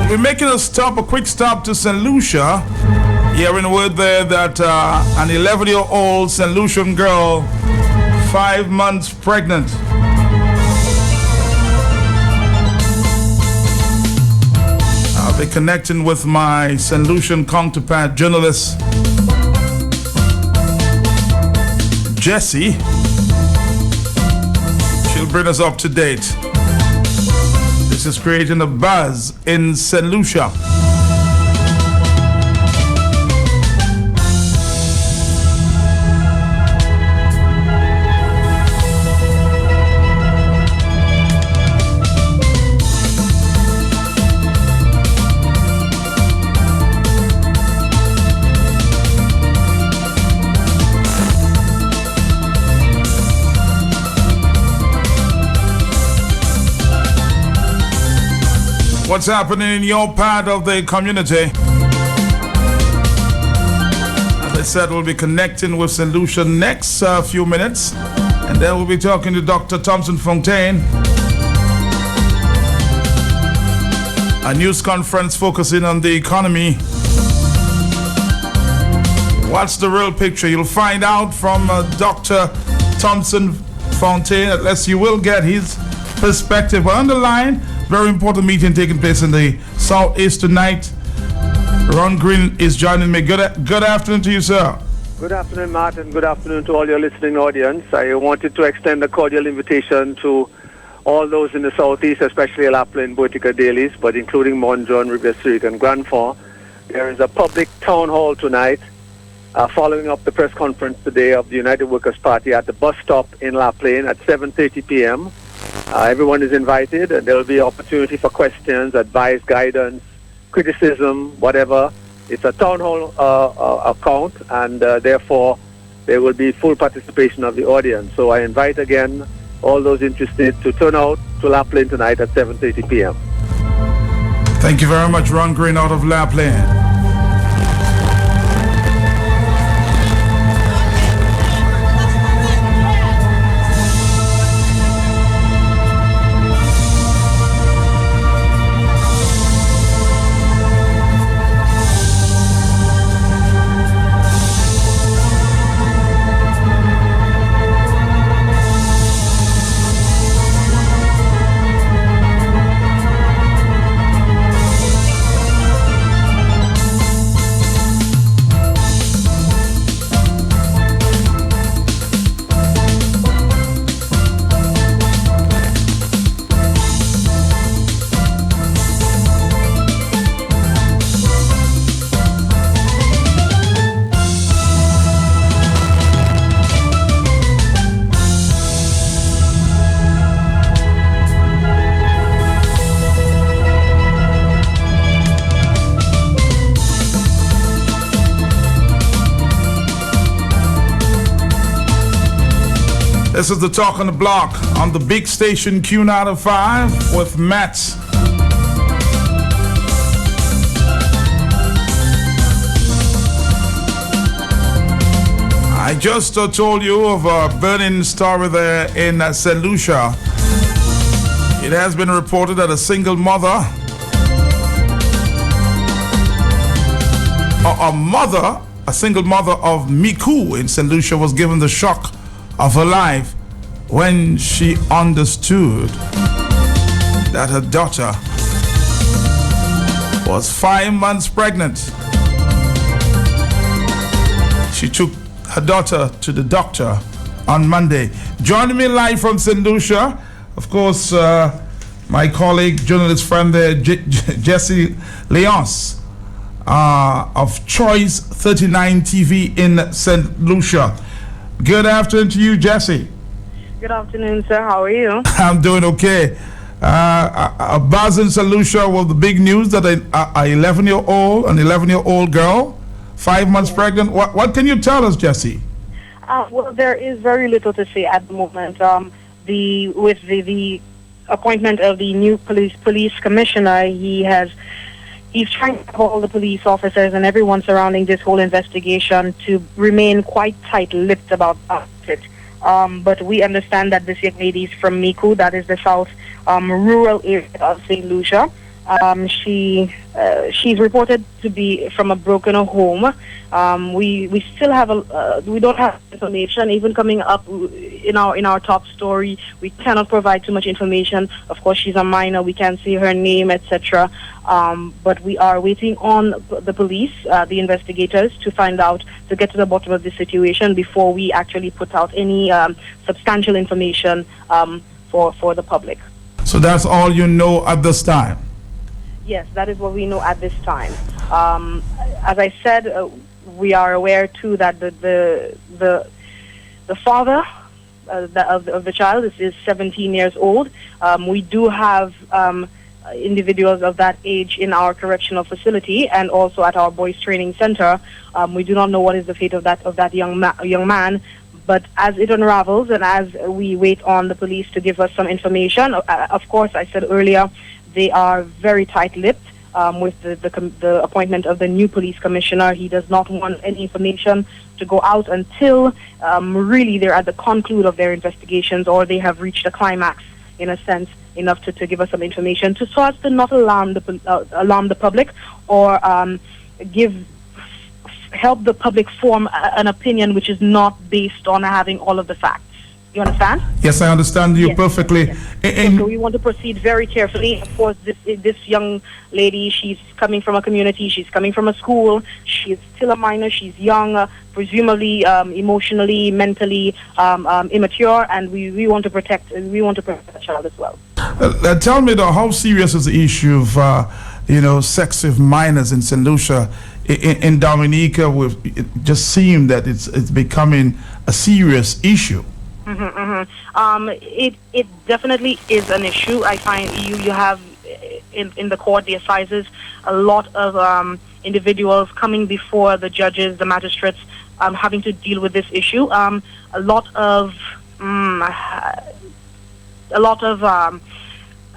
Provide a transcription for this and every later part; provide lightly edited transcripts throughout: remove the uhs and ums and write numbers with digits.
We're making a quick stop to St. Lucia. Hearing word there that an 11-year-old St. Lucian girl, 5 months pregnant. I'll be connecting with my St. Lucian counterpart journalist, Jessie. She'll bring us up to date. This is creating a buzz in St. Lucia. What's happening in your part of the community? As I said, we'll be connecting with St. Lucia next few minutes, and then we'll be talking to Dr. Thompson Fontaine. A news conference focusing on the economy. What's the real picture? You'll find out from Dr. Thompson Fontaine, unless you will get his perspective. But on the line, very important meeting taking place in the Southeast tonight. Ron Green is joining me. Good afternoon to you, sir. Good afternoon, Matt, and good afternoon to all your listening audience. I wanted to extend a cordial invitation to all those in the Southeast, especially La Plaine, Botica, Dailies, but including Mont John, Riviere Street, and Grand Fond. There is a public town hall tonight following up the press conference today of the United Workers' Party at the bus stop in La Plaine at 7:30 p.m. Everyone is invited, and there will be opportunity for questions, advice, guidance, criticism, whatever. It's a town hall account, and therefore there will be full participation of the audience. So I invite again all those interested to turn out to La Plaine tonight at 7:30 p.m. Thank you very much, Ron Green out of La Plaine. This is the Talk on the Block on the big station Q95 with Matt. I just told you of a burning story there in St. Lucia. It has been reported that a single mother, a single mother of Miku in St. Lucia was given the shock of her life when she understood that her daughter was 5 months pregnant. She took her daughter to the doctor on Monday. Joining me live from St. Lucia, of course, my colleague, journalist friend there, Jessie Leonce of Choice 39 TV in St. Lucia. Good afternoon to you, Jessie. Good afternoon, sir. How are you? I'm doing okay. A buzz in St. Lucia with the big news that an 11-year-old girl, 5 months pregnant. What can you tell us, Jessie? Well, there is very little to say at the moment. With the appointment of the new police commissioner, he's trying to have all the police officers and everyone surrounding this whole investigation to remain quite tight-lipped about it. But we understand that this young lady is from Miku, that is the south rural area of St. Lucia. She's reported to be from a broken home. We still have we don't have information even coming up in our top story. We cannot provide too much information. Of course, she's a minor. We can't see her name, etc. But we are waiting on the police, the investigators, to get to the bottom of the situation before we actually put out any substantial information for the public. So that's all you know at this time? Yes, that is what we know at this time. As I said, we are aware too that the father of the child is 17 years old. We do have individuals of that age in our correctional facility and also at our boys training center. We do not know what is the fate of that young man. But as it unravels and as we wait on the police to give us some information, of course, I said earlier, they are very tight-lipped with the appointment of the new police commissioner. He does not want any information to go out until really they're at the conclude of their investigations or they have reached a climax, in a sense, enough to give us some information so as to not alarm the public or help the public form an opinion which is not based on having all of the facts. You understand? Yes, I understand you perfectly. Yes. So we want to proceed very carefully. Of course, this young lady, she's coming from a community, she's coming from a school, she's still a minor, she's young, presumably emotionally, mentally immature, and we want to protect the child as well. Tell me though, how serious is the issue of sex with minors in St. Lucia? In Dominica, it just seemed that it's becoming a serious issue. It definitely is an issue. I find you have in the court, the assizes, a lot of individuals coming before the judges, the magistrates, having to deal with this issue. A lot of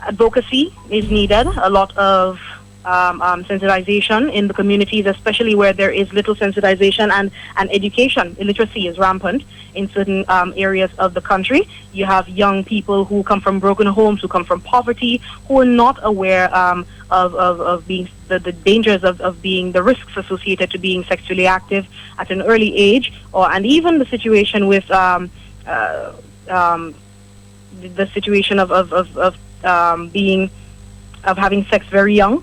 advocacy is needed. A lot of sensitization in the communities, especially where there is little sensitization and education. Illiteracy is rampant in certain areas of the country. You have young people who come from broken homes, who come from poverty, who are not aware of being the dangers of being the risks associated to being sexually active at an early age, and even the situation with the situation of having sex very young.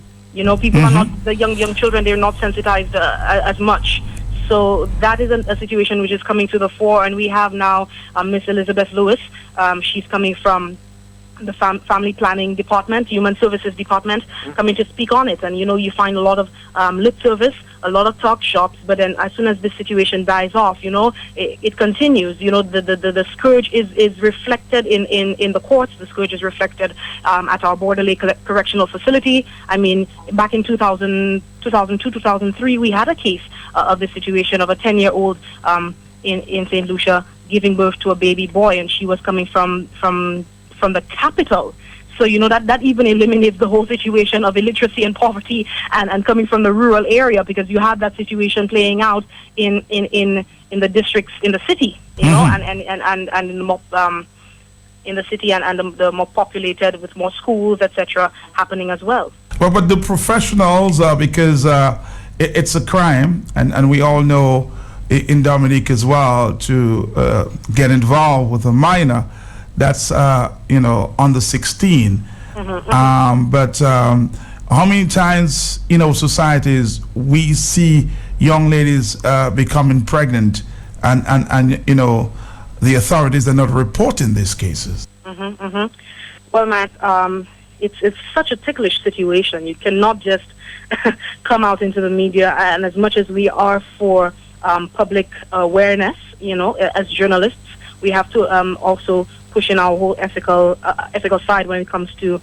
People are not, the young children, they're not sensitized as much. So that is a situation which is coming to the fore, and we have now Miss Elizabeth Lewis. She's coming from the family planning department, human services department, coming to speak on it. And you find a lot of lip service, a lot of talk shops, but then as soon as this situation dies off, it continues. The scourge is reflected in the courts. The scourge is reflected at our Borderley Correctional Facility. I mean, back in 2002, 2003, we had a case of this situation of a 10-year-old in St. Lucia giving birth to a baby boy, and she was coming from the capital. So that even eliminates the whole situation of illiteracy and poverty and coming from the rural area, because you have that situation playing out in the districts in the city, and in the more in the city and the more populated with more schools, etc., happening as well. Well, but the professionals, because it's a crime, and we all know in Dominique as well to get involved with a minor that's under 16. But how many times societies we see young ladies becoming pregnant and the authorities are not reporting these cases? Well, Matt, it's such a ticklish situation. You cannot just come out into the media, and as much as we are for public awareness, as journalists, we have to also push in our whole ethical side when it comes to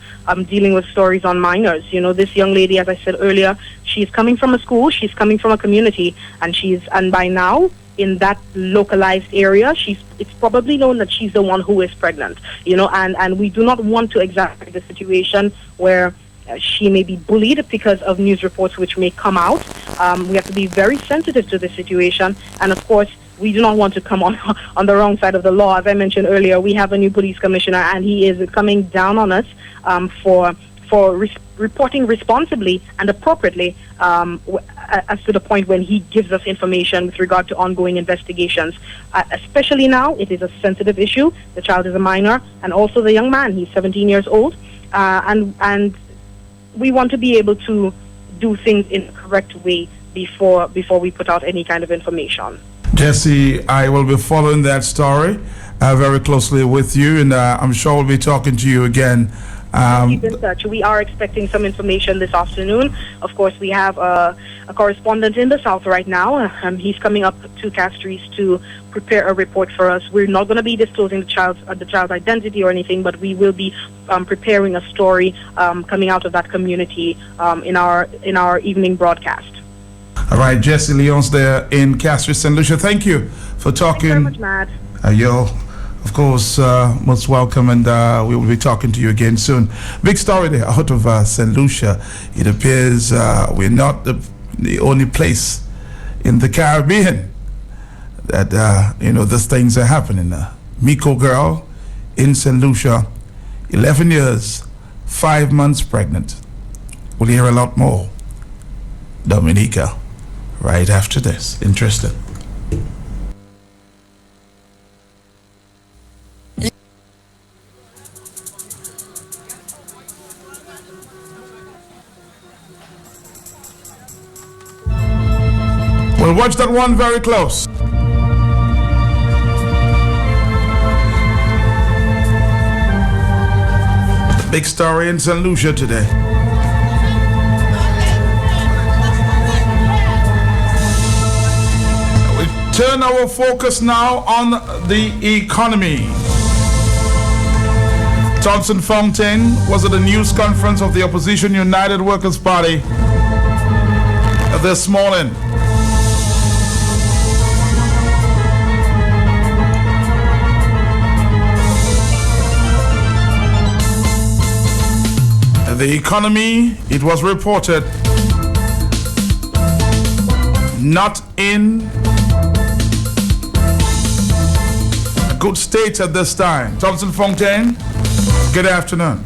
dealing with stories on minors. This young lady, as I said earlier, she's coming from a school, she's coming from a community, and by now in that localized area, it's probably known that she's the one who is pregnant. And we do not want to exacerbate the situation where she may be bullied because of news reports which may come out. We have to be very sensitive to the situation, and of course, we do not want to come on the wrong side of the law. As I mentioned earlier, we have a new police commissioner, and he is coming down on us for reporting responsibly and appropriately as to the point when he gives us information with regard to ongoing investigations. Especially now, it is a sensitive issue. The child is a minor, and also the young man, he's 17 years old, and we want to be able to do things in the correct way before we put out any kind of information. Jesse, I will be following that story very closely with you, and I'm sure we'll be talking to you again. Keep in touch. We are expecting some information this afternoon. Of course, we have a correspondent in the south right now. He's coming up to Castries to prepare a report for us. We're not going to be disclosing the child's identity or anything, but we will be preparing a story coming out of that community in our evening broadcast. All right, Jesse Leon's there in Castries, St. Lucia. Thank you for talking. Thank you very much, Matt. You're, of course, most welcome, and we will be talking to you again soon. Big story there out of St. Lucia. It appears we're not the only place in the Caribbean that, these things are happening. Miko girl in St. Lucia, 11 years, 5 months pregnant. We'll hear a lot more. Dominica, right after this. Interesting. We'll watch that one very close. The big story in St. Lucia today. We turn our focus now on the economy. Thompson Fontaine was at the news conference of the Opposition United Workers' Party this morning. The economy, it was reported, not in a good state at this time. Thompson Fontaine, good afternoon.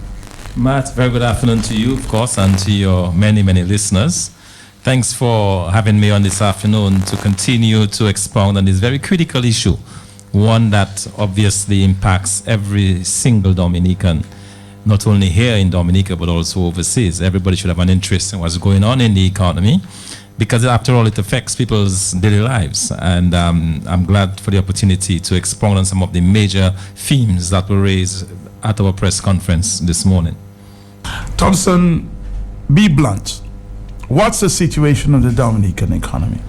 Matt, very good afternoon to you, of course, and to your many, many listeners. Thanks for having me on this afternoon to continue to expound on this very critical issue, one that obviously impacts every single Dominican, not only here in Dominica, but also overseas. Everybody should have an interest in what's going on in the economy, because after all, it affects people's daily lives. And I'm glad for the opportunity to expound on some of the major themes that were raised at our press conference this morning. Thompson, be blunt. What's the situation of the Dominican economy?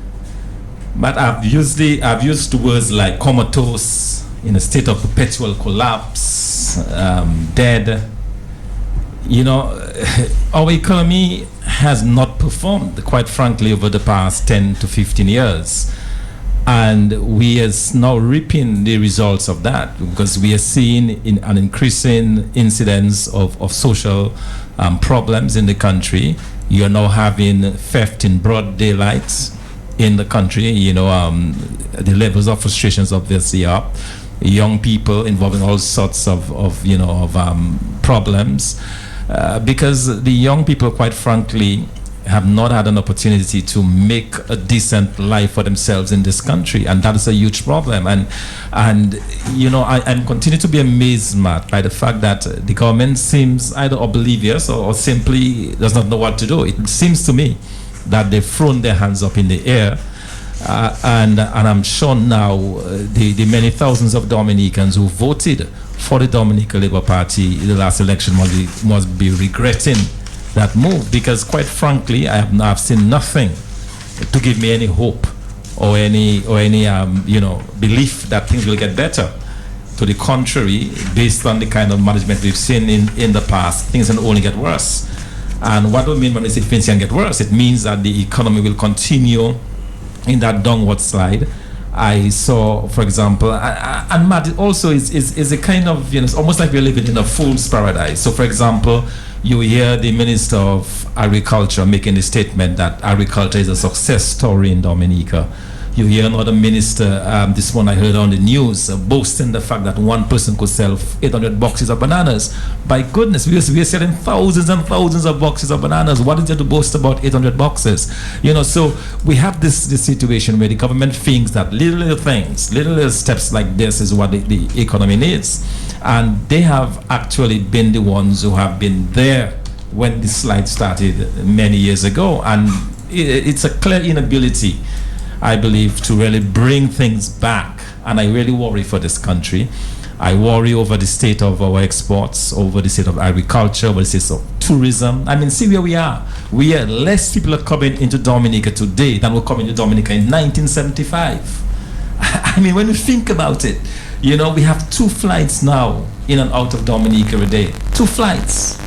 But I've used words like comatose, in a state of perpetual collapse, dead. Our economy has not performed, quite frankly, over the past 10 to 15 years. And we are now reaping the results of that, because we are seeing an increasing incidence of social problems in the country. You're now having theft in broad daylight in the country. The levels of frustrations obviously up. Young people involved in all sorts of problems. Because the young people, quite frankly, have not had an opportunity to make a decent life for themselves in this country, and that is a huge problem. And I continue to be amazed, Matt, by the fact that the government seems either oblivious or simply does not know what to do. It seems to me that they've thrown their hands up in the air, and I'm sure now the many thousands of Dominicans who voted for the Dominican Labour Party in the last election must be regretting that move, because quite frankly, I've seen nothing to give me any hope or any belief that things will get better. To the contrary, based on the kind of management we've seen in the past, things can only get worse. And what do we mean when we say things can get worse? It means that the economy will continue in that downward slide. I saw, for example, and Matt, it also is a kind of, it's almost like we're living in a fool's paradise. So, for example, you hear the Minister of Agriculture making the statement that agriculture is a success story in Dominica. You hear another minister, this one I heard on the news, boasting the fact that one person could sell 800 boxes of bananas. By goodness, we are selling thousands and thousands of boxes of bananas. What is there to boast about 800 boxes? You know, so we have this situation where the government thinks that little things, little steps like this is what the economy needs. And they have actually been the ones who have been there when the slide started many years ago. And it's a clear inability, I believe, to really bring things back. And I really worry for this country. I worry over the state of our exports, over the state of agriculture, over the state of tourism. I mean, see where we are. Less people are coming into Dominica today than were coming to Dominica in 1975. I mean, when you think about it, you know, we have 2 flights now in and out of Dominica a day. 2 flights.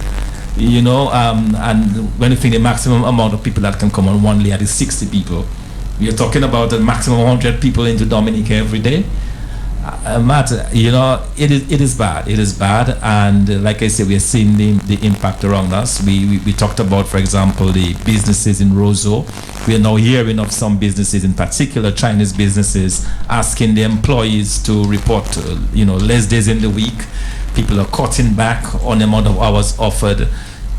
You know, and when you think the maximum amount of people that can come on one layer is 60 people. You're talking about a maximum of 100 people into Dominica every day. Matt, you know, it is bad. It is bad, and like I said, we are seeing the impact around us. We talked about, for example, the businesses in Roseau. We are now hearing of some businesses, in particular Chinese businesses, asking the employees to report, less days in the week. People are cutting back on the amount of hours offered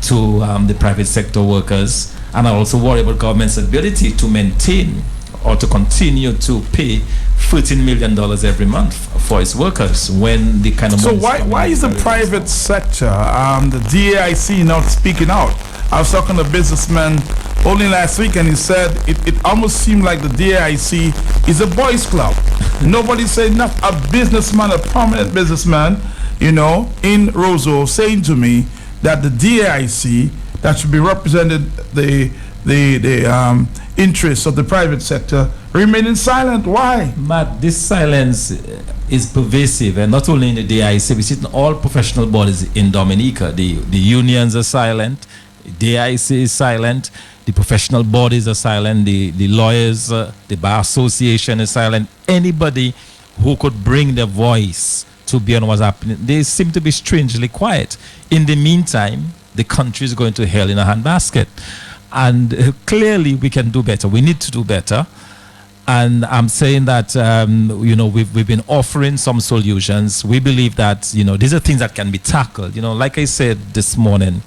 to the private sector workers, and I also worry about government's ability to maintain or to continue to pay $13 million every month for its workers when the kind of so why is the private sector, the DAIC, not speaking out? I was talking to a businessman only last week, and he said it almost seemed like the DAIC is a boys club. Nobody said nothing. A businessman, a prominent businessman, you know, in Roseau, saying to me that the DAIC that should be represented the interests of the private sector remaining silent. Why? Matt, this silence is pervasive, and not only in the DIC, we see it in all professional bodies in Dominica. The unions are silent, the DIC is silent, the professional bodies are silent, the lawyers, the Bar Association is silent. Anybody who could bring their voice to be on what's happening, they seem to be strangely quiet. In the meantime, the country is going to hell in a handbasket. And clearly we can do better. We need to do better. And I'm saying that, we've been offering some solutions. We believe that, these are things that can be tackled. Like I said this morning,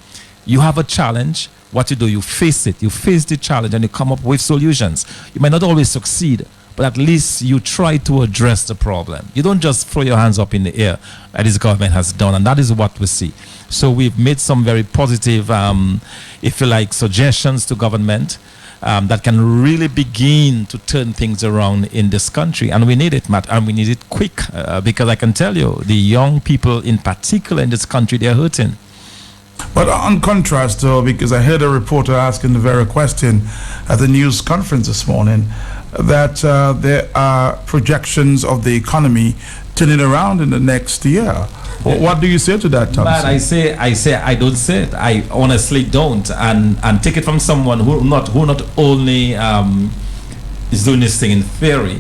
you have a challenge. What you do, you face it. You face the challenge and you come up with solutions. You might not always succeed, but at least you try to address the problem. You don't just throw your hands up in the air, as this government has done, and that is what we see. So we've made some very positive, if you like, suggestions to government that can really begin to turn things around in this country. And we need it, Matt, and we need it quick, because I can tell you, the young people in particular in this country, they're hurting. But on contrast, though, because I heard a reporter asking the very question at the news conference this morning, that there are projections of the economy turning around in the next year. What do you say to that, Thompson? But I don't say it. I honestly don't, and take it from someone who not only is doing this thing in theory,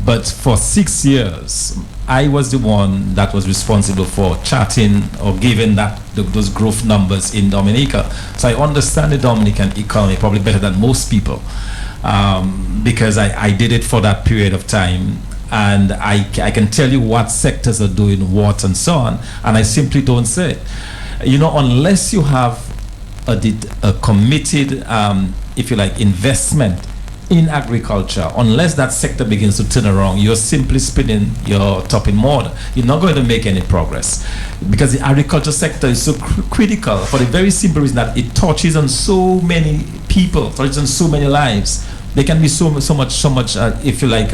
but for 6 years I was the one that was responsible for charting or giving those growth numbers in Dominica. So I understand the Dominican economy probably better than most people, because I did it for that period of time. And I can tell you what sectors are doing what and so on, and I simply don't say it. Unless you have a committed, if you like, investment in agriculture, unless that sector begins to turn around, you're simply spinning your top in mud. You're not going to make any progress, because the agriculture sector is so critical for the very simple reason that it touches on so many people, touches on so many lives. There can be so much, if you like,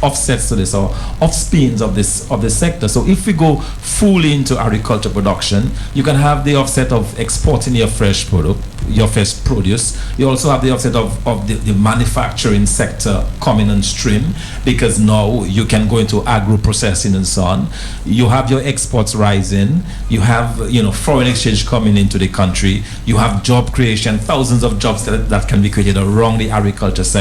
offsets to this or offspins of this sector. So if we go fully into agriculture production, you can have the offset of exporting your fresh produce. You also have the offset of the manufacturing sector coming on stream, because now you can go into agro processing and so on. You have your exports rising. You have foreign exchange coming into the country. You have job creation, thousands of jobs that can be created around the agriculture sector.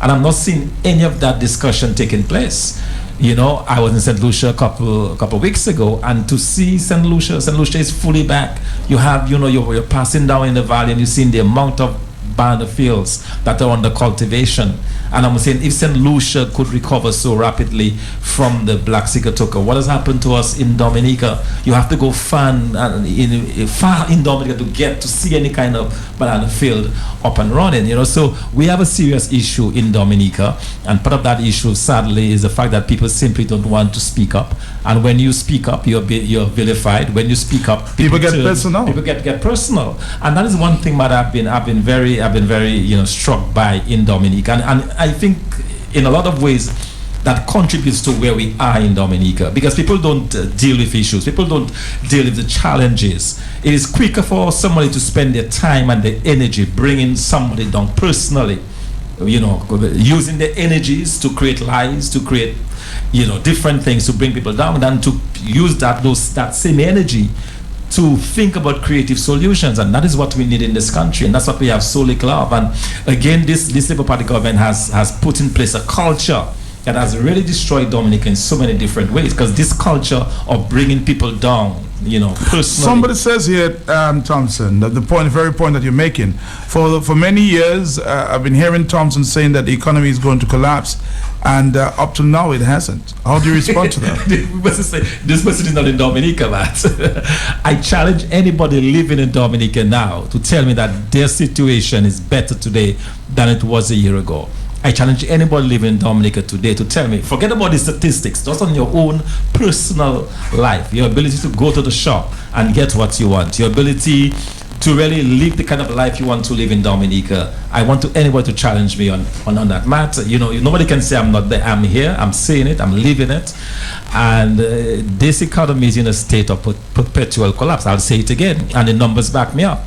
And I'm not seeing any of that discussion taking place. I was in St. Lucia a couple weeks ago, and to see St. Lucia is fully back. You have, you're passing down in the valley, and you're seeing the amount of banana fields that are under cultivation. And I'm saying, if St. Lucia could recover so rapidly from the Black Sigatoka, what has happened to us in Dominica? You have to go far in Dominica to get to see any kind of banana field up and running, you know. So we have a serious issue in Dominica, and part of that issue, sadly, is the fact that people simply don't want to speak up. And when you speak up, you're vilified. When you speak up, people get personal. People get personal, and that is one thing that I've been very struck by in Dominica, and I think in a lot of ways that contributes to where we are in Dominica, because people don't deal with issues, people don't deal with the challenges. It is quicker for somebody to spend their time and their energy bringing somebody down personally, you know, using their energies to create lies, to create, you know, different things to bring people down, than to use that same energy to think about creative solutions. And that is what we need in this country, and that's what we have so little of. And again, this Labour Party government has put in place a culture that has really destroyed Dominica in so many different ways, because this culture of bringing people down, you know, personally. Somebody says here, Thompson, that the very point that you're making, for many years, I've been hearing Thompson saying that the economy is going to collapse, and up to now it hasn't. How do you respond to that? This person is not in Dominica, Matt. I challenge anybody living in Dominica now to tell me that their situation is better today than it was a year ago. I challenge anybody living in Dominica today to tell me, forget about the statistics, just on your own personal life, your ability to go to the shop and get what you want, your ability to really live the kind of life you want to live in Dominica. I want anybody to challenge me on that matter. You know, nobody can say I'm not there. I'm here, I'm saying it, I'm living it. And this economy is in a state of perpetual collapse. I'll say it again, and the numbers back me up.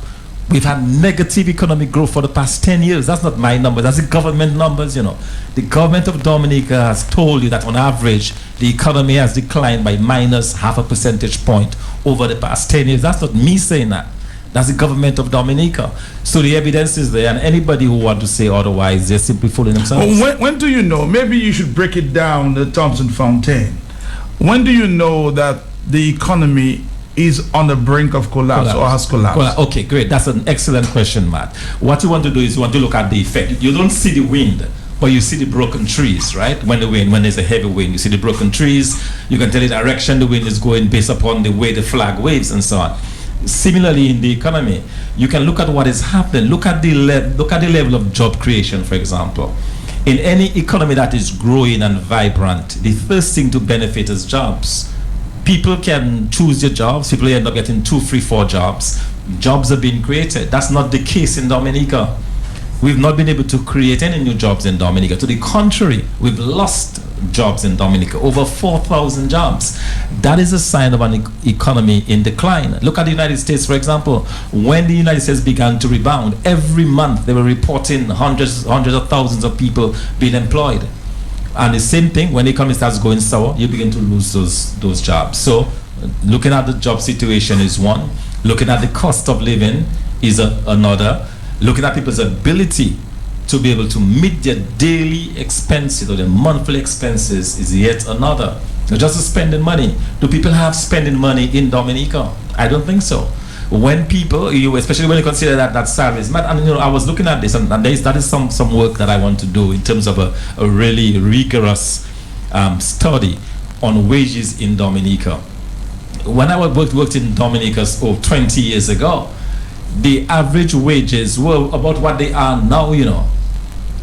We've had negative economic growth for the past 10 years. That's not my numbers, that's the government numbers, you know. The government of Dominica has told you that on average, the economy has declined by minus half a percentage point over the past 10 years. That's not me saying that. That's the government of Dominica. So the evidence is there, and anybody who wants to say otherwise, they're simply fooling themselves. Well, when do you know? Maybe you should break it down, the Thompson Fountain. When do you know that the economy is on the brink of collapse or has collapsed? Okay, great. That's an excellent question, Matt. What you want to do is you want to look at the effect. You don't see the wind, but you see the broken trees, right? When there's a heavy wind, you see the broken trees. You can tell the direction the wind is going based upon the way the flag waves and so on. Similarly, in the economy, you can look at what is happening. Look at the level of job creation, for example. In any economy that is growing and vibrant, the first thing to benefit is jobs. People can choose their jobs. People end up getting 2, 3, 4 jobs. Jobs are being created. That's not the case in Dominica. We've not been able to create any new jobs in Dominica. To the contrary, we've lost jobs in Dominica, over 4,000 jobs. That is a sign of an economy in decline. Look at the United States, for example. When the United States began to rebound, every month they were reporting hundreds of thousands of people being employed. And the same thing, when the economy starts going sour, you begin to lose those jobs. So looking at the job situation is one. Looking at the cost of living is another. Looking at people's ability to be able to meet their daily expenses or their monthly expenses is yet another. So just spending money. Do people have spending money in Dominica? I don't think so. When people, especially when you consider that salaries, and you know, I was looking at this, and that is some work that I want to do in terms of a really rigorous study on wages in Dominica. When I worked in Dominica 20 years ago, the average wages were about what they are now, you know.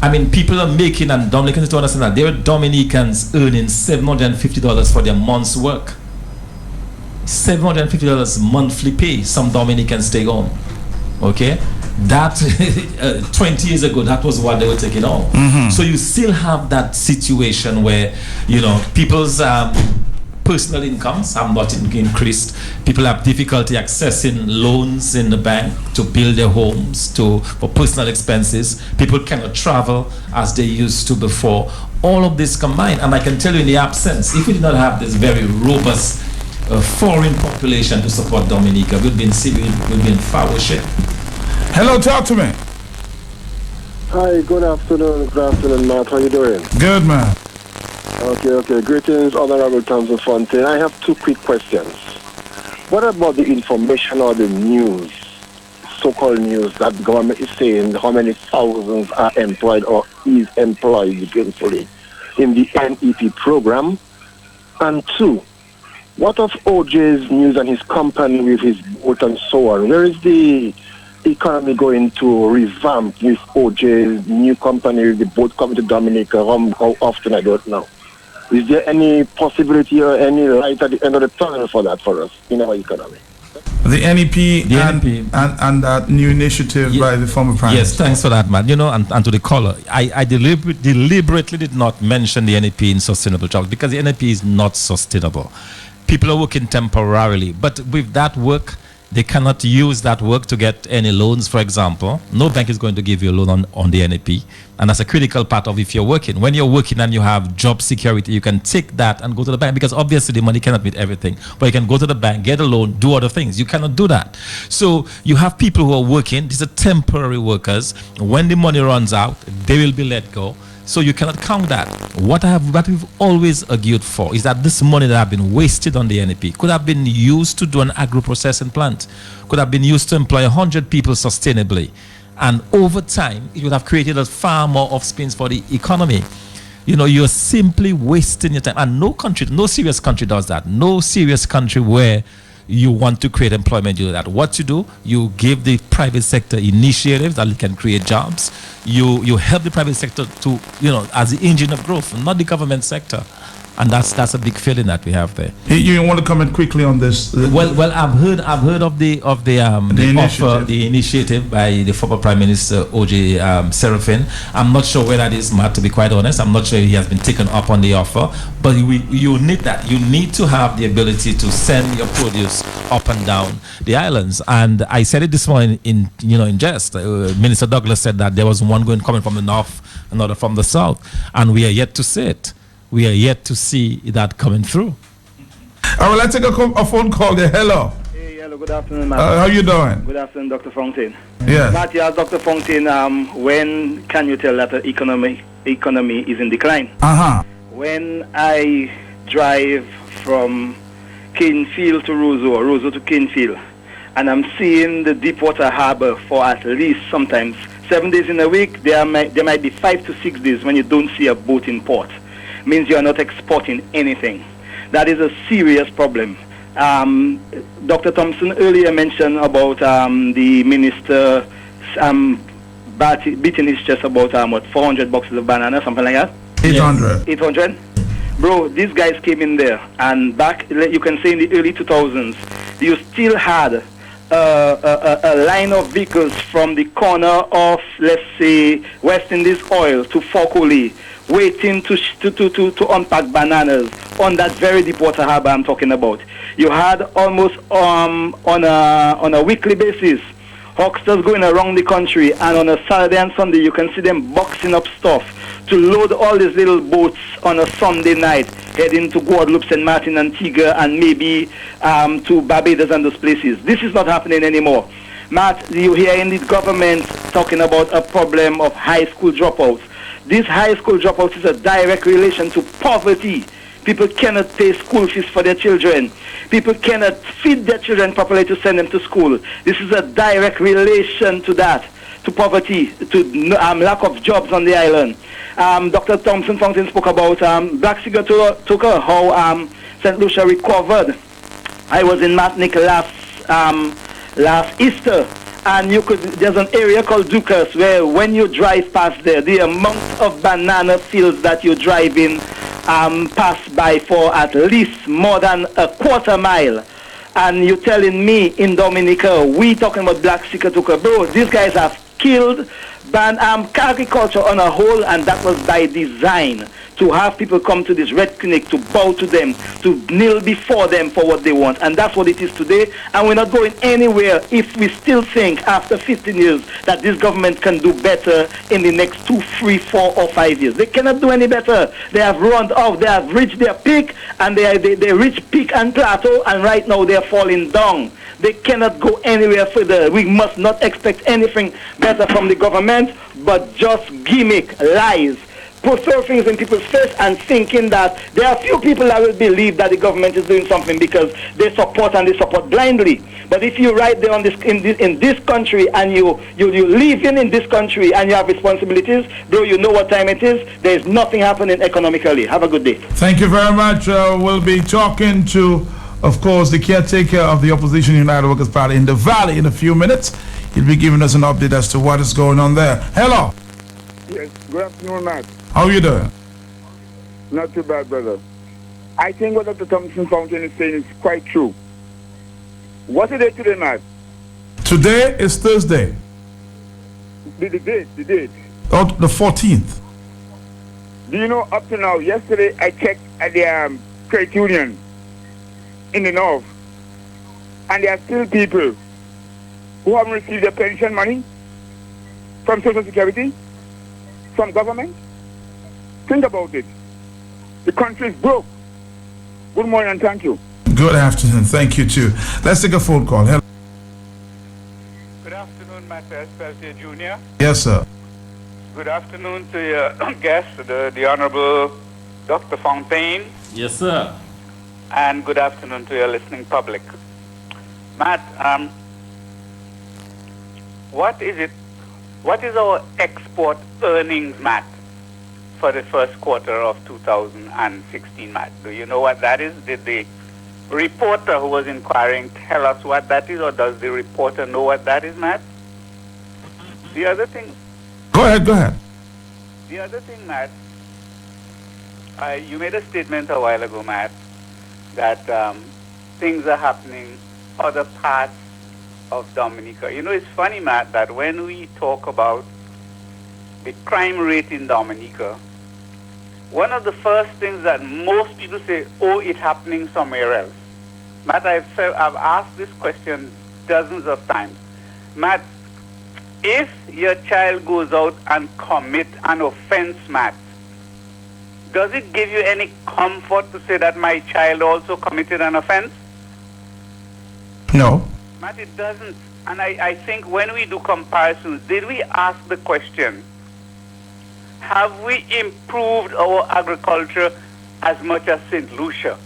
I mean, people are making, and Dominicans to understand that there are Dominicans earning $750 for their month's work. $750 monthly pay. Some Dominicans take home. Okay, that 20 years ago, that was what they were taking home. Mm-hmm. So you still have that situation where, you know, people's personal incomes have not increased. People have difficulty accessing loans in the bank to build their homes, for personal expenses. People cannot travel as they used to before. All of this combined, and I can tell you in the absence, if we did not have this very robust foreign population to support Dominica, we'd be in foul shape. Hello, talk to me. Hi, good afternoon, Matt. How you doing? Good, man. Okay. Greetings, Honorable Thompson Fontaine. I have 2 quick questions. What about the information or the news so-called news that the government is saying how many thousands are employed or is employed gainfully in the NEP program? And two, what of OJ's news and his company with his boat and so on? Where is the economy going to revamp with OJ's new company, the boat coming to Dominica? How often, I don't know. Is there any possibility or any light at the end of the tunnel for that for us in our economy? The NEP, NEP. and that new initiative by the former Prime Yes, Minister. thanks for that, man. You know, and to the caller, I deliberately did not mention the NEP in sustainable jobs because the NEP is not sustainable. People are working temporarily, but with that work, they cannot use that work to get any loans, for example. No bank is going to give you a loan on the NEP. And that's a critical part of if you're working. When you're working and you have job security, you can take that and go to the bank because obviously the money cannot meet everything. But you can go to the bank, get a loan, do other things. You cannot do that. So you have people who are working. These are temporary workers. When the money runs out, they will be let go. So you cannot count that. What we've always argued for is that this money that have been wasted on the NEP could have been used to do an agro-processing plant, could have been used to employ 100 people sustainably. And over time, it would have created a far more offspring for the economy. You know, you're simply wasting your time. And no country, no serious country does that. No serious country where you want to create employment, you do that. What you do, you give the private sector initiatives that can create jobs. You help the private sector to, you know, as the engine of growth, not the government sector. And that's a big feeling that we have there. You want to comment quickly on this? Well, I've heard of the offer, the initiative by the former Prime Minister O.J. Serafin. I'm not sure where that is, Matt, to be quite honest. I'm not sure he has been taken up on the offer. But you need that. You need to have the ability to send your produce up and down the islands. And I said it this morning in jest. Minister Douglas said that there was one coming from the north, another from the south, and we are yet to see it. We are yet to see that coming through. All right, let's take a phone call there. Hello. Hey, hello, good afternoon, Matt. How you doing? Good afternoon, Dr. Fountain. Yes. Matt, you asked Dr. Fountain, when can you tell that the economy is in decline? Uh-huh. When I drive from Canefield to Roseau to Canefield, and I'm seeing the Deepwater Harbor for at least sometimes 7 days in a week, there might be 5 to 6 days when you don't see a boat in port. Means you are not exporting anything. That is a serious problem. Dr. Thompson earlier mentioned about the minister beating his chest about 400 boxes of banana, something like that. 800. 800. Bro, these guys came in there, and back, you can say in the early 2000s, you still had a line of vehicles from the corner of, let's say, West Indies Oil to Fokoli, waiting to unpack bananas on that very Deepwater Harbor I'm talking about. You had almost on a weekly basis hucksters going around the country, and on a Saturday and Sunday you can see them boxing up stuff to load all these little boats on a Sunday night, heading to Guadeloupe, St. Martin, Antigua, and maybe to Barbados and those places. This is not happening anymore. Matt, you hear in the government talking about a problem of high school dropouts. This high school dropout is a direct relation to poverty. People cannot pay school fees for their children. People cannot feed their children properly to send them to school. This is a direct relation to that, to poverty, to lack of jobs on the island. Dr. Thompson Fountain spoke about Black Cigar Tucker, how St. Lucia recovered. I was in Martinique last Easter, and there's an area called Ducas where when you drive past there, the amount of banana fields that you drive in pass by for at least more than a quarter mile. And you're telling me in Dominica, we talking about Black Sikatuka, bro, these guys have killed agriculture on a whole, and that was by design, to have people come to this red clinic, to bow to them, to kneel before them for what they want. And that's what it is today. And we're not going anywhere if we still think after 15 years that this government can do better in the next 2, 3, 4 or 5 years. They cannot do any better. They have run off. They have reached their peak, and they reached peak and plateau, and right now they are falling down. They cannot go anywhere further. We must not expect anything better from the government, but just gimmick, lies, put things in people's face and thinking that there are few people that will believe that the government is doing something because they support blindly. But if you're right there in this country and you live in this country and you have responsibilities, bro, you know what time it is. There's nothing happening economically. Have a good day. Thank you very much. We'll be talking to, of course, the caretaker of the Opposition United Workers Party in the Valley in a few minutes. He'll be giving us an update as to what is going on there. Hello. Yes, good afternoon, Matt. How are you doing? Not too bad, brother. I think what Dr. Thompson Fountain is saying is quite true. What's the date today, Matt? Today is Thursday. The date. Oh, the 14th. Do you know, up to now, yesterday I checked at the credit union in the north, and there are still people who haven't received their pension money from Social Security, from government. Think about it. The country is broke. Good morning and thank you. Good afternoon. Thank you, too. Let's take a phone call. Hello. Good afternoon, Matt Espeltier Jr. Yes, sir. Good afternoon to your guest, the Honorable Dr. Fontaine. Yes, sir. And good afternoon to your listening public. Matt, what is our export earnings, Matt, for the first quarter of 2016, Matt? Do you know what that is? Did the reporter who was inquiring tell us what that is, or does the reporter know what that is, Matt? The other thing... Go ahead. The other thing, Matt, you made a statement a while ago, Matt, that things are happening other parts of Dominica. You know, it's funny, Matt, that when we talk about the crime rate in Dominica, one of the first things that most people say, oh, it's happening somewhere else. Matt, I've asked this question dozens of times. Matt, if your child goes out and commit an offense, Matt, does it give you any comfort to say that my child also committed an offense? No. Matt, it doesn't. And I think when we do comparisons, did we ask the question, have we improved our agriculture as much as St. Lucia?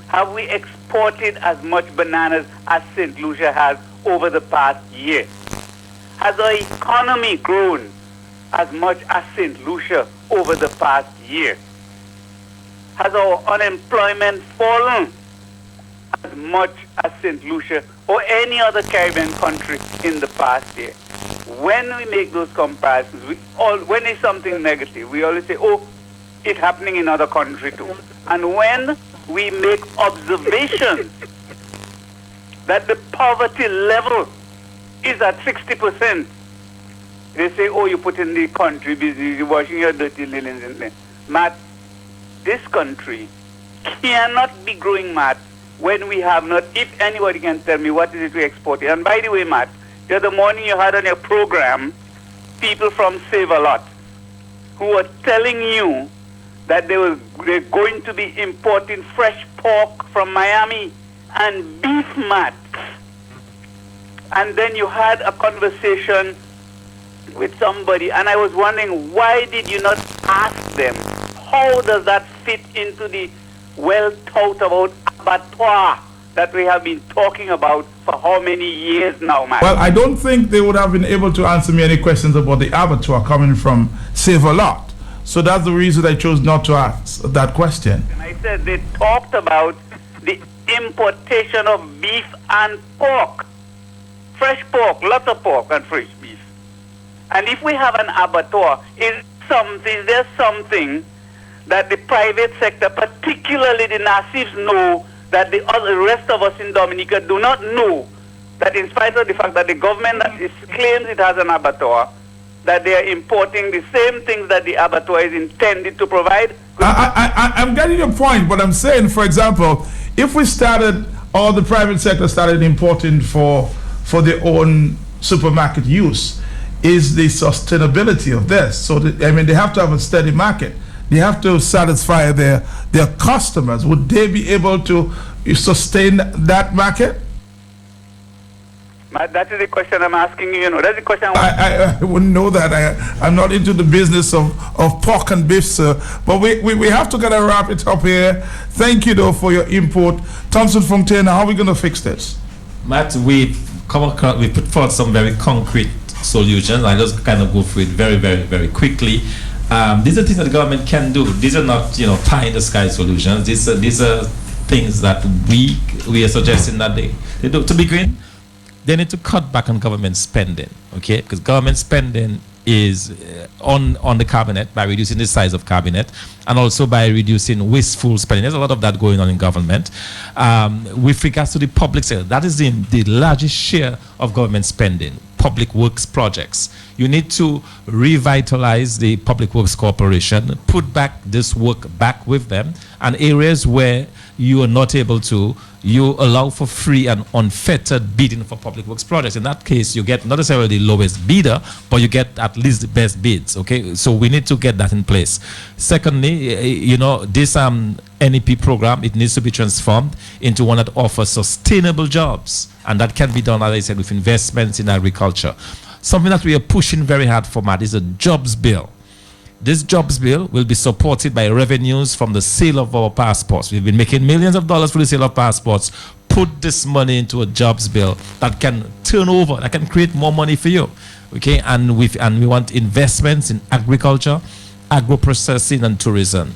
Have we exported as much bananas as St. Lucia has over the past year? Has our economy grown as much as St. Lucia over the past year? Has our unemployment fallen as much as St. Lucia or any other Caribbean country in the past year? When we make those comparisons, when there's something negative, we always say, oh, it's happening in other countries too. And when we make observations that the poverty level is at 60%, they say, oh, you put in the country business, you're washing your dirty linens in there. Matt, this country cannot be growing, Matt, when we have not, if anybody can tell me what is it we exporting. And by the way, Matt, the other morning you had on your program people from Save a Lot who were telling you that they're going to be importing fresh pork from Miami and beef, Matt. And then you had a conversation with somebody, and I was wondering, why did you not ask them, how does that fit into the well-thought-about abattoir that we have been talking about for how many years now, Matt? Well, I don't think they would have been able to answer me any questions about the abattoir coming from Save a Lot. So that's the reason I chose not to ask that question. And I said they talked about the importation of beef and pork. Fresh pork, lots of pork and fresh beef. And if we have an abattoir, is there something that the private sector, particularly the natives, know that the rest of us in Dominica do not know, that in spite of the fact that the government claims it has an abattoir, that they are importing the same things that the abattoir is intended to provide? I'm getting your point, but I'm saying, for example, if we started, or the private sector started importing for their own supermarket use, is the sustainability of this. So, they have to have a steady market. They have to satisfy their customers. Would they be able to sustain that market? That is the question I'm asking you. That's the question I wouldn't know that. I'm not into the business of pork and beef, sir. But we have to kind of wrap it up here. Thank you, though, for your input. Thompson Fontaine, how are we going to fix this? Matt, we put forth some very concrete solutions. I just kind of go through it very, very, very quickly. These are things that the government can do. These are not, pie in the sky solutions. These are things that we are suggesting that they do. To begin, they need to cut back on government spending, okay? Because government spending is on the cabinet by reducing the size of cabinet and also by reducing wasteful spending. There's a lot of that going on in government. With regards to the public sector, that is the largest share of government spending, public works projects. You need to revitalize the Public Works Corporation, put back this work back with them, and areas where you are not able to, you allow for free and unfettered bidding for public works projects. In that case, you get not necessarily the lowest bidder, but you get at least the best bids, okay? So we need to get that in place. Secondly, this NEP program, it needs to be transformed into one that offers sustainable jobs. And that can be done, as I said, with investments in agriculture. Something that we are pushing very hard for, Matt, is a jobs bill. This jobs bill will be supported by revenues from the sale of our passports. We've been making millions of dollars for the sale of passports. Put this money into a jobs bill that can turn over, that can create more money for you. Okay, and we want investments in agriculture, agro-processing, and tourism,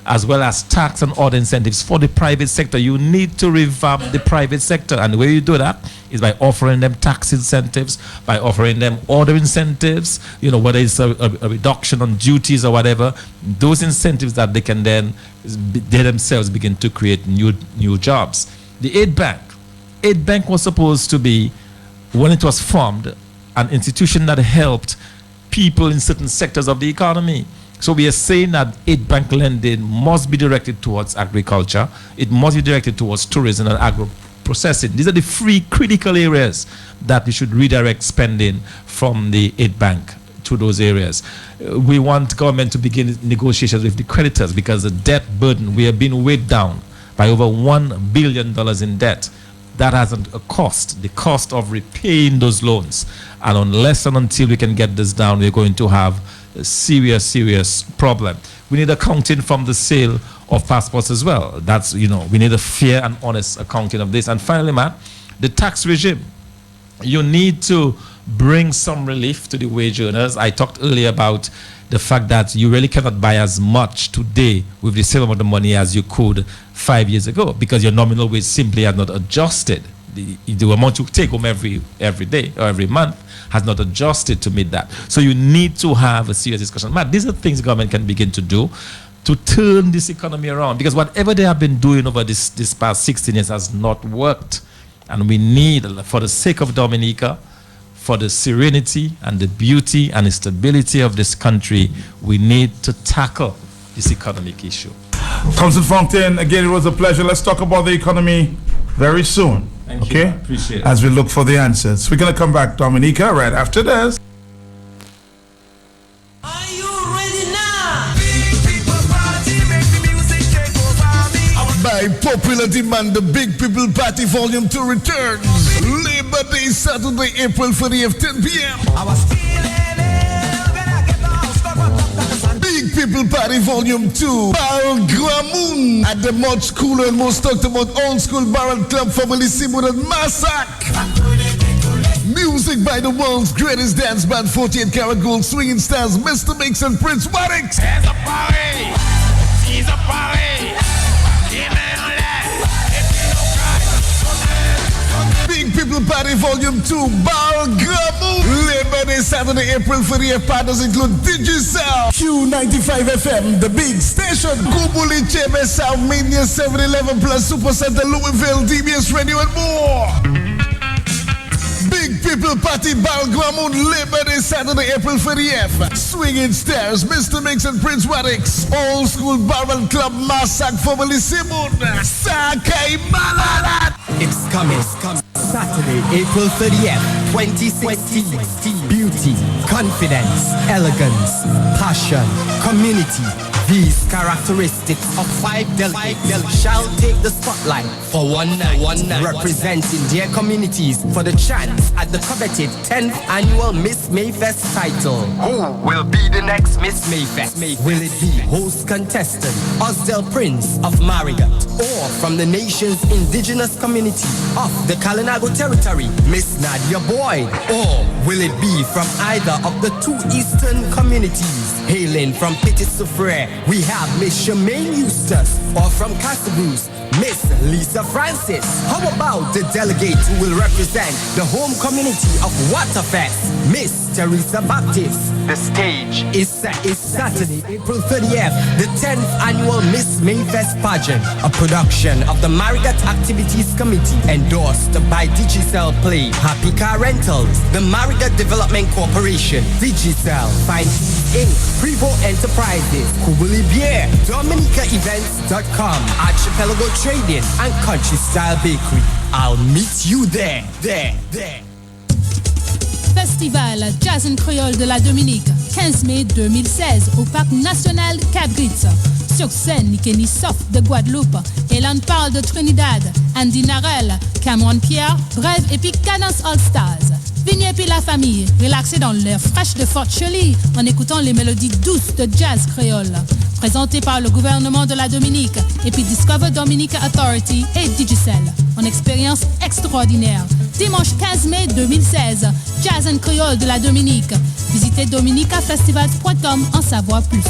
as well as tax and other incentives for the private sector. You need to revamp the private sector, and the way you do that is by offering them tax incentives, by offering them other incentives, whether it's a reduction on duties or whatever, those incentives that they can then, they themselves begin to create new jobs. The Aid Bank was supposed to be, when it was formed, an institution that helped people in certain sectors of the economy. So we are saying that Aid Bank lending must be directed towards agriculture. It must be directed towards tourism and agro-processing. These are the three critical areas that we should redirect spending from the Aid Bank to those areas. We want government to begin negotiations with the creditors because the debt burden, we have been weighed down by over $1 billion in debt. That has a cost, the cost of repaying those loans. And unless and until we can get this down, we're going to have a serious problem. We need accounting from the sale of passports as well. That's, we need a fair and honest accounting of this. And finally, Matt, the tax regime. You need to bring some relief to the wage earners. I talked earlier about the fact that you really cannot buy as much today with the same amount of money as you could 5 years ago because your nominal wage simply has not adjusted. The amount you take home every day or every month has not adjusted to meet that. So you need to have a serious discussion. Matt, these are things the government can begin to do to turn this economy around, because whatever they have been doing over this past 16 years has not worked. And we need, for the sake of Dominica, for the serenity and the beauty and the stability of this country, we need to tackle this economic issue. Council Fontaine, again, it was a pleasure. Let's talk about the economy very soon. Thank you. Appreciate it. As we look for the answers. We're going to come back, Dominica, right after this. Are you ready now? By popular demand, the Big People Party Volume 2 returns. Labor Day, Saturday, April 30th, 10 p.m. Big People Party Volume 2, Barrel Gramoun at the much cooler and most talked about old school Barrel Club family Simon and Massacre. Music by the world's greatest dance band, 48 Karat Gold Swinging Stars, Mr. Mix and Prince Waddix. There's a party! She's a party! Big People Party Volume 2, Barrel Gramoun. Labor Day, Saturday, April 30th. Partners include Digicel, Q95 FM, the big station, Gubuli, Chebes, Armenia, 711 Plus, Super Center, Louisville, DBS Radio, and more. Big People Party, Barrel Gramoun, Labor Day, Saturday, April 30th. Swinging Stairs, Mr. Mix and Prince Waddix. Old School Barrel Club, Massacre, Family Simon, Sakai Malalat. It's coming. Saturday, April 30th, 2016. Beauty, confidence, elegance, passion, community, These characteristics of 5 delegates shall take the spotlight for one night, representing their communities for the chance at the coveted 10th annual Miss Mayfest title. Who will be the next Miss Mayfest? Will it be host contestant Osdell Prince of Marigat, or from the nation's indigenous community of the Kalinago territory, Miss Nadia Boyd? Or will it be from either of the 2 eastern communities? Hailing from Petit Soufriere, we have Miss Shemaine Eustace, or from Casabous, Miss Lisa Francis. How about the delegate who will represent the home community of Waterfest, Miss Teresa Baptist? The stage is set. It's Saturday, April 30th, the 10th annual Miss Mayfest pageant, a production of the Marigat Activities Committee, endorsed by Digicel Play, Happy Car Rentals, the Marigat Development Corporation, Digicel, Finance Inc., Prevo Enterprises, Kubuli Beer, DominicaEvents.com, Archipelago Trading, and Country Style Bakery. I'll meet you there. Festival Jazz and Creole de la Dominique, 15 mai 2016 au Parc National Cabritz. Sur scène, Nikeni Soft de Guadeloupe, Elan Parle de Trinidad, Andy Narel, Cameron Pierre, Brève et puis Cadence All Stars. Venez et puis la famille, relaxez dans l'air fraîche de Fort Shirley en écoutant les mélodies douces de jazz créole. Présenté par le gouvernement de la Dominique et puis Discover Dominica Authority et Digicel. Une expérience extraordinaire. Dimanche 15 mai 2016, Jazz and Creole de la Dominique. Visitez dominicafestivals.com en savoir plus.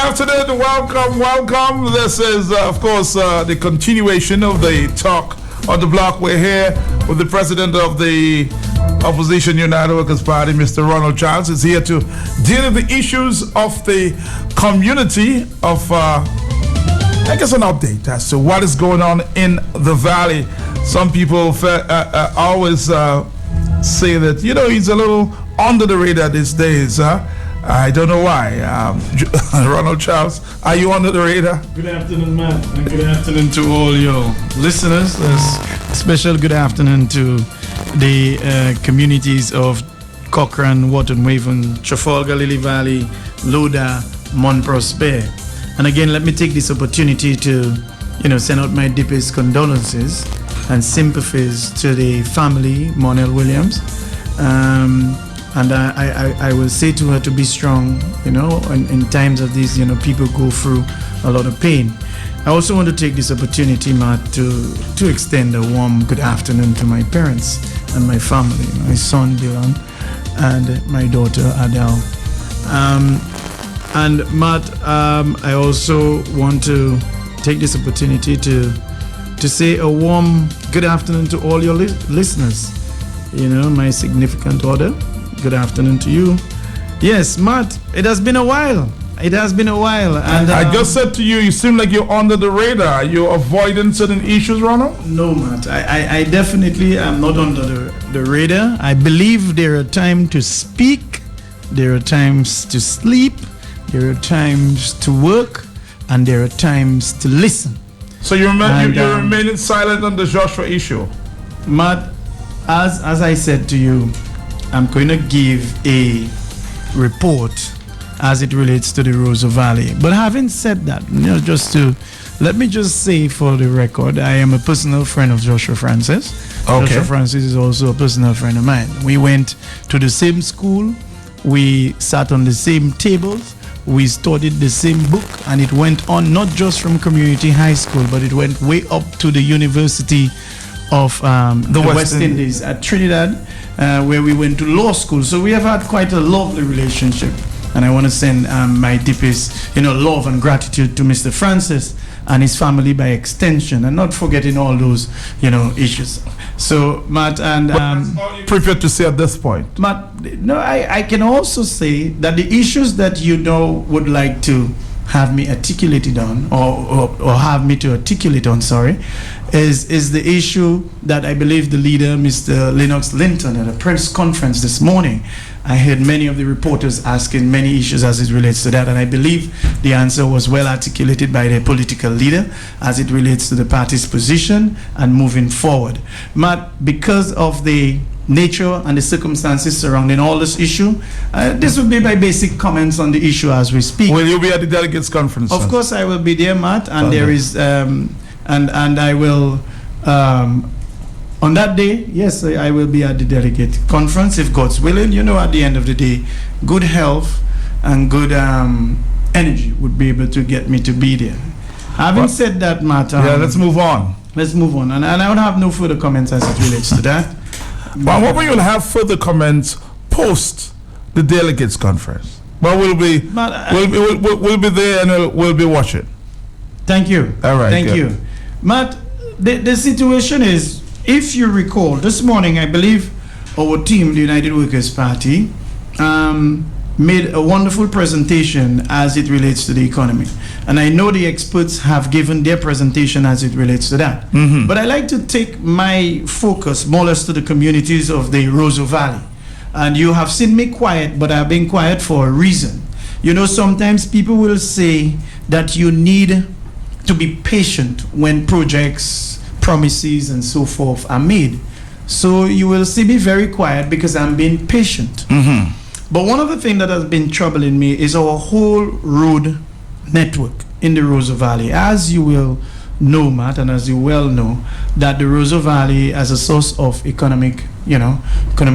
Afternoon, welcome. This is, of course, the continuation of the talk on the block. We're here with the president of the Opposition United Workers Party, Mr. Ronald Charles, is here to deal with the issues of the community of, I guess, an update as to what is going on in the valley. Some people always say that, he's a little under the radar these days, I don't know why. Ronald Charles, are you under the radar? Good afternoon, Matt, and good afternoon to all your listeners. A special good afternoon to the communities of Cochrane, Wharton Waven, Trafalgar, Lily Valley, Loda, Mont Prosper. And again, let me take this opportunity to, send out my deepest condolences and sympathies to the family, Monel Williams. And I will say to her to be strong, in times of these, people go through a lot of pain. I also want to take this opportunity, Matt, to extend a warm good afternoon to my parents and my family, my son Dylan and my daughter Adele. And Matt, I also want to take this opportunity to say a warm good afternoon to all your listeners. My significant other. Good afternoon to you. Yes, Matt, it has been a while. And I just said to you, you seem like you're under the radar. Are you avoiding certain issues, Ronald? No, Matt. I definitely am not under the radar. I believe there are times to speak, there are times to sleep, there are times to work, and there are times to listen. So you're remaining silent on the Joshua issue? Matt, as I said to you, I'm going to give a report as it relates to the Roseau Valley. But having said that, let me just say for the record, I am a personal friend of Joshua Francis. Okay. Joshua Francis is also a personal friend of mine. We went to the same school, we sat on the same tables, we studied the same book, and it went on not just from community high school, but it went way up to the University of the West Indies at Trinidad. where we went to law school. So we have had quite a lovely relationship. And I want to send my deepest, love and gratitude to Mr. Francis and his family by extension, and not forgetting all those, issues. So, Matt, and prepared to say at this point, Matt, no, I can also say that the issues that would like to have me articulated on, or have me to articulate on, is the issue that I believe the leader, Mr. Lennox Linton, at a press conference this morning. I heard many of the reporters asking many issues as it relates to that, and I believe the answer was well articulated by the political leader as it relates to the party's position and moving forward. Matt, because of the nature and the circumstances surrounding all this issue, this would be my basic comments on the issue as we speak. Will you be at the delegates conference? Of course I will be there, Matt, and there is and I will on that day, yes, I will be at the delegate conference if God's willing. At the end of the day, good health and good energy would be able to get me to be there. Having said that, Matt, let's move on. Let's move on, and I don't have no further comments as it relates to that. But what we will have further comments post the delegates conference. But we'll be there and we'll be watching. Thank you. All right. Thank you, Matt. The situation is, if you recall, this morning I believe our team, the United Workers Party, made a wonderful presentation as it relates to the economy, and I know the experts have given their presentation as it relates to that. Mm-hmm. But I like to take my focus more or less to the communities of the Roseau Valley. And you have seen me quiet, but I've been quiet for a reason. Sometimes people will say that you need to be patient when projects, promises, and so forth are made. So you will see me very quiet because I'm being patient. Mm-hmm. But one of the things that has been troubling me is our whole road network in the Roseau Valley. As you will know, Matt, and as you well know, that the Roseau Valley as a source of economic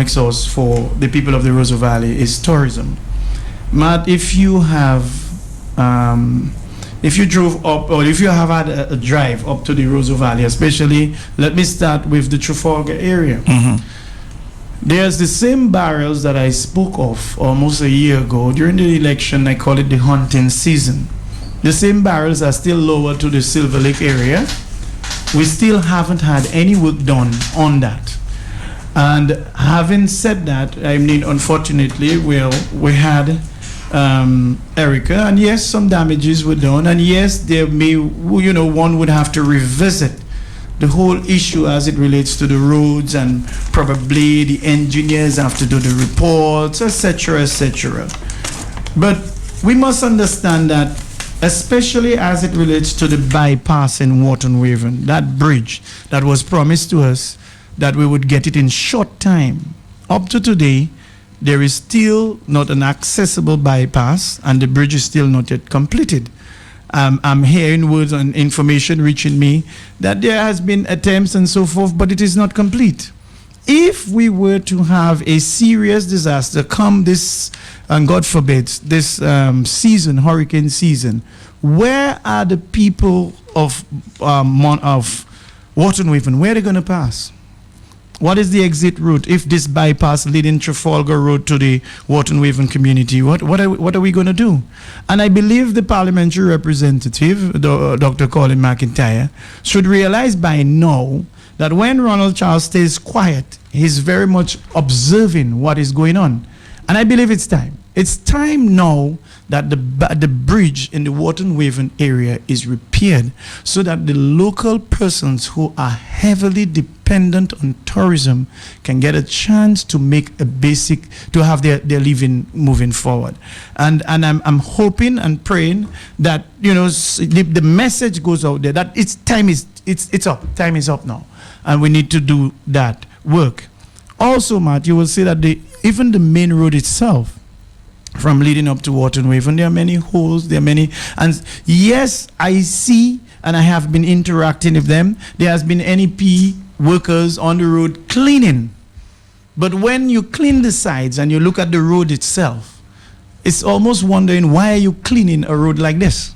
source for the people of the Roseau Valley is tourism. Matt, if you drove up, or if you have had a drive up to the Roseau Valley, especially, let me start with the Trafalgar area. Mm-hmm. There's the same barrels that I spoke of almost a year ago. During the election, I call it the hunting season. The same barrels are still lower to the Silver Lake area. We still haven't had any work done on that. And having said that, I mean, unfortunately, we had Erica, and yes, some damages were done, and yes, there may, one would have to revisit the whole issue as it relates to the roads, and probably the engineers have to do the reports, etc., etc. But we must understand that, especially as it relates to the bypass in Wharton Waven, that bridge that was promised to us that we would get it in short time. Up to today, there is still not an accessible bypass, and the bridge is still not yet completed. I'm hearing words and information reaching me that there has been attempts and so forth, but it is not complete. If we were to have a serious disaster come this, and God forbid, this season, hurricane season, where are the people of Wharton Waven? Where are they going to pass? What is the exit route if this bypass leading Trafalgar Road to the Wharton Waven community? What are we going to do? And I believe the parliamentary representative, Dr. Colin McIntyre, should realize by now that when Ronald Charles stays quiet, he's very much observing what is going on. And I believe it's time. It's time now that the bridge in the Wharton Waven area is repaired so that the local persons who are heavily dependent on tourism can get a chance to make to have their living moving forward. And I'm hoping and praying that, the message goes out there that it's up. Time is up now. And we need to do that work. Also, Matt, you will see that even the main road itself, from leading up to Wharton Waven, there are many holes, and yes, I see, and I have been interacting with them. There has been NEP workers on the road cleaning. But when you clean the sides and you look at the road itself, it's almost wondering, why are you cleaning a road like this?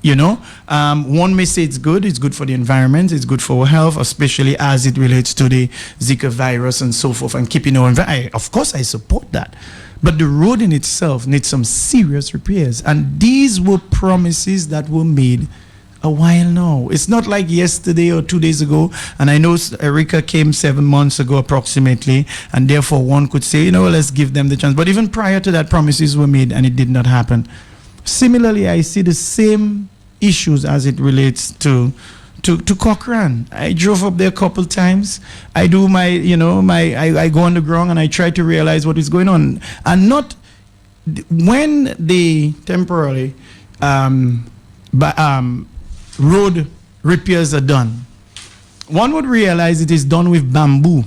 One may say it's good for the environment, it's good for our health, especially as it relates to the Zika virus and so forth, and keeping our environment. Of course, I support that. But the road in itself needs some serious repairs. And these were promises that were made a while now. It's not like yesterday or 2 days ago. And I know Erica came 7 months ago approximately. And therefore one could say, let's give them the chance. But even prior to that, promises were made and it did not happen. Similarly, I see the same issues as it relates to Cochrane. I drove up there a couple times. I do I go on the ground and I try to realize what is going on. And not when the temporarily road repairs are done, one would realize it is done with bamboo.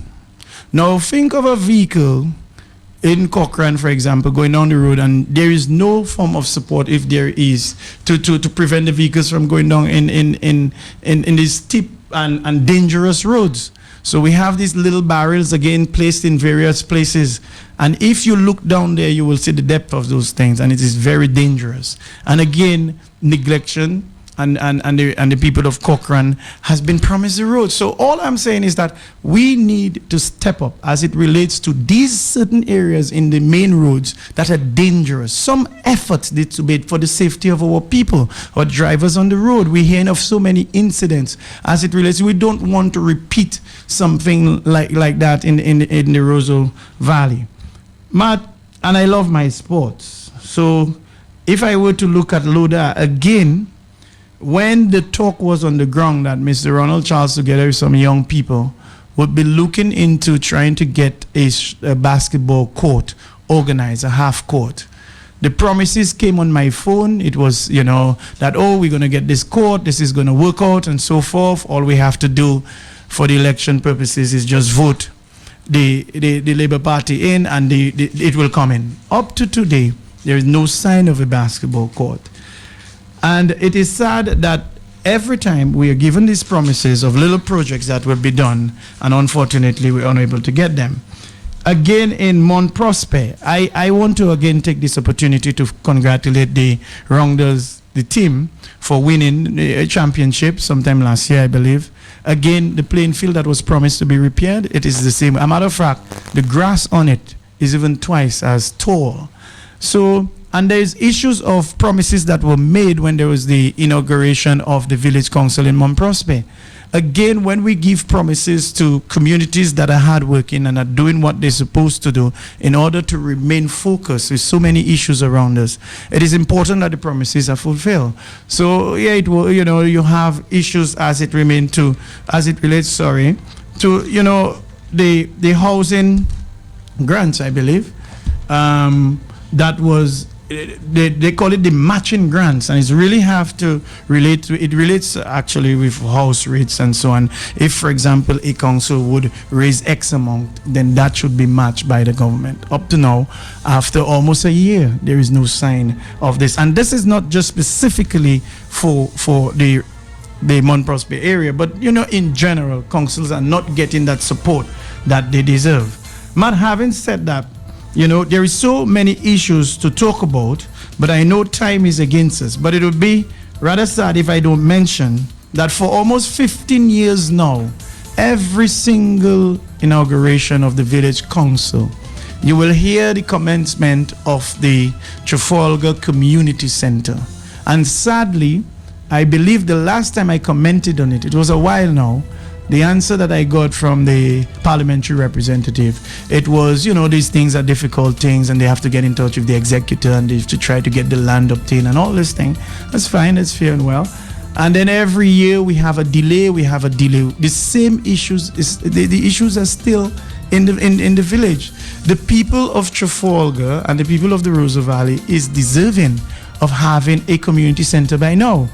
Now think of a vehicle in Cochrane, for example, going down the road, and there is no form of support, if there is, to prevent the vehicles from going down in these steep and dangerous roads. So we have these little barrels again placed in various places, and if you look down there, you will see the depth of those things, and it is very dangerous. And again, neglection and the people of Cochrane has been promised the road. So all I'm saying is that we need to step up as it relates to these certain areas in the main roads that are dangerous. Some efforts need to be made for the safety of our people, our drivers on the road. We're hearing of so many incidents as it relates. We don't want to repeat something like that in the Roseau Valley. Matt, and I love my sports. So if I were to look at Loda again, when the talk was on the ground that Mr. Ronald Charles, together with some young people, would be looking into trying to get a basketball court organized, a half court. The promises came on my phone. It was, that, we're going to get this court, this is going to work out, and so forth. All we have to do for the election purposes is just vote the Labour Party in, and it will come in. Up to today, there is no sign of a basketball court. And it is sad that every time we are given these promises of little projects that will be done, and unfortunately we're unable to get them. Again, in Mont Prosper, I want to again take this opportunity to congratulate the Rounders, the team, for winning a championship sometime last year, I believe. Again, the playing field that was promised to be repaired, it is the same. As a matter of fact, the grass on it is even twice as tall. So, and there's issues of promises that were made when there was the inauguration of the village council in Mont Prosper. Again, when we give promises to communities that are hardworking and are doing what they're supposed to do in order to remain focused with so many issues around us, it is important that the promises are fulfilled. So yeah, it will, you have issues as it relates to the housing grants, I believe. That was, they call it the matching grants, and it's really have to relate to, it relates actually with house rates and so on. If, for example, a council would raise X amount, then that should be matched by the government. Up to now, after almost a year, there is no sign of this. And this is not just specifically for the Mont Prosper area, but, in general, councils are not getting that support that they deserve. Matt, having said that, there is so many issues to talk about, but I know time is against us. But it would be rather sad if I don't mention that for almost 15 years now, every single inauguration of the village council, you will hear the commencement of the Trafalgar Community Center. And sadly, I believe the last time I commented on it, it was a while now, the answer that I got from the parliamentary representative, it was, these things are difficult things and they have to get in touch with the executor and they have to try to get the land obtained and all this thing. That's fine, that's fair and well. And then every year we have a delay. The same issues, the issues are still in the village. The people of Trafalgar and the people of the Roseau Valley is deserving of having a community center by now,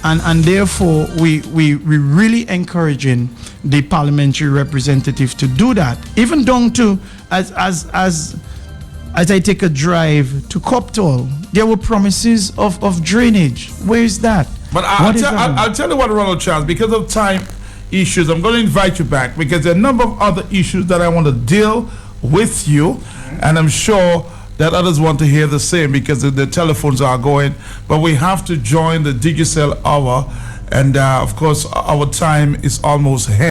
And therefore, we really encouraging the parliamentary representative to do that. Even down to, as I take a drive to Coptall, there were promises of drainage. Where is that? But I'll tell you what, Ronald Charles, because of time issues, I'm going to invite you back because there are a number of other issues that I want to deal with you. And I'm sure that others want to hear the same because the telephones are going. But we have to join the Digicel hour, and of course our time is almost here.